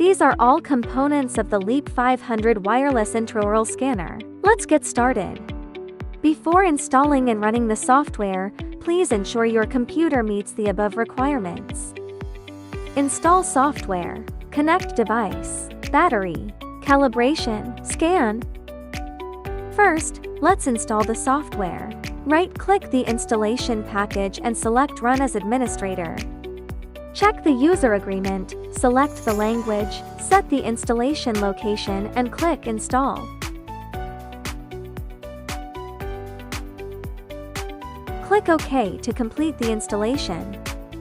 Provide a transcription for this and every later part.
These are all components of the Leap 500 wireless intraoral scanner. Let's get started. Before installing and running the software, please ensure your computer meets the above requirements. Install software, connect device, battery, calibration, scan. First, let's install the software. Right-click the installation package and select Run as Administrator. Check the user agreement, select the language, set the installation location and click Install. Click OK to complete the installation.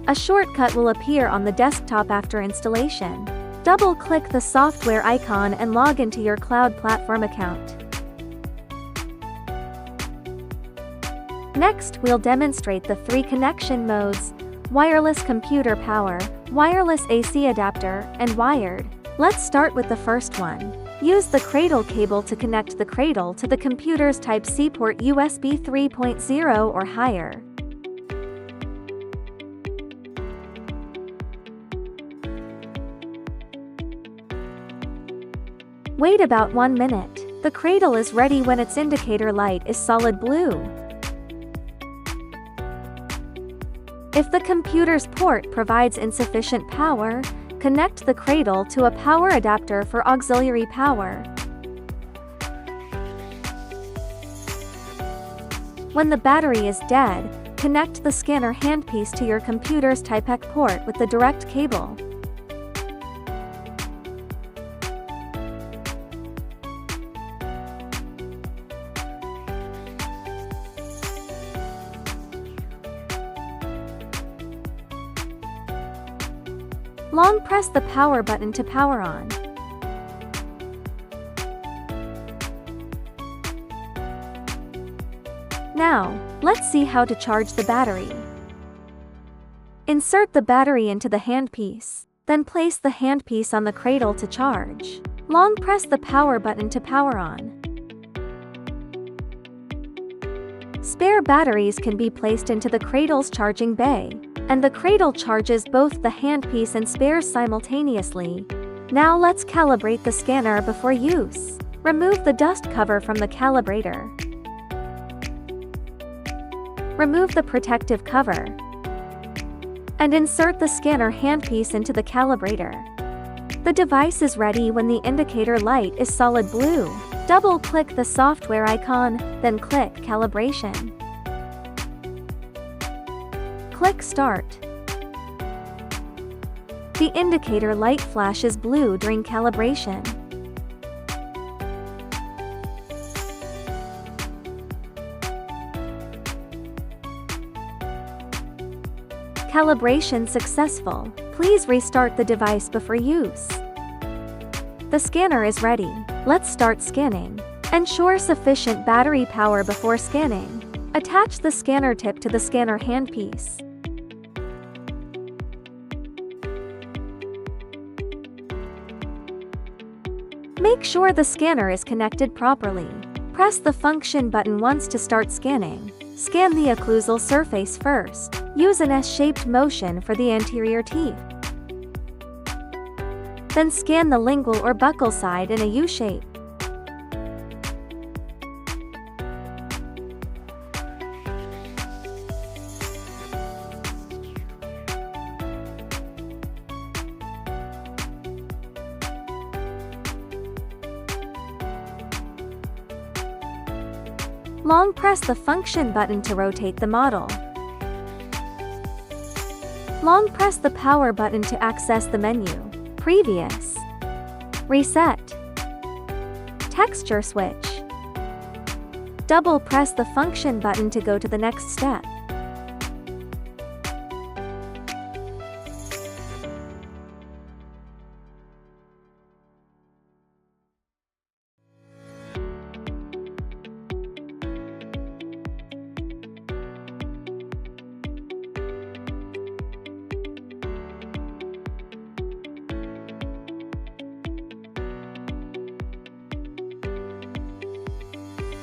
A shortcut will appear on the desktop after installation. Double-click the software icon and log into your cloud platform account. Next, we'll demonstrate the 3 connection modes: wireless computer power, wireless AC adapter, and wired. Let's start with the first one. Use the cradle cable to connect the cradle to the computer's Type-C port USB 3.0 or higher. Wait about 1 minute. The cradle is ready when its indicator light is solid blue. If the computer's port provides insufficient power, connect the cradle to a power adapter for auxiliary power. When the battery is dead, connect the scanner handpiece to your computer's Type-C port with the direct cable. Long press the power button to power on. Now, let's see how to charge the battery. Insert the battery into the handpiece, then place the handpiece on the cradle to charge. Long press the power button to power on. Spare batteries can be placed into the cradle's charging bay, and the cradle charges both the handpiece and spares simultaneously. Now let's calibrate the scanner before use. Remove the dust cover from the calibrator. Remove the protective cover. And insert the scanner handpiece into the calibrator. The device is ready when the indicator light is solid blue. Double-click the software icon, then click Calibration. Click Start. The indicator light flashes blue during calibration. Calibration successful. Please restart the device before use. The scanner is ready. Let's start scanning. Ensure sufficient battery power before scanning. Attach the scanner tip to the scanner handpiece. Make sure the scanner is connected properly. Press the function button once to start scanning. Scan the occlusal surface first. Use an S-shaped motion for the anterior teeth. Then scan the lingual or buccal side in a U-shape. Long press the function button to rotate the model. Long press the power button to access the menu. Previous. Reset. Texture switch. Double press the function button to go to the next step.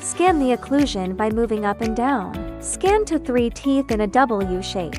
Scan the occlusion by moving up and down. Scan to 3 teeth in a W shape.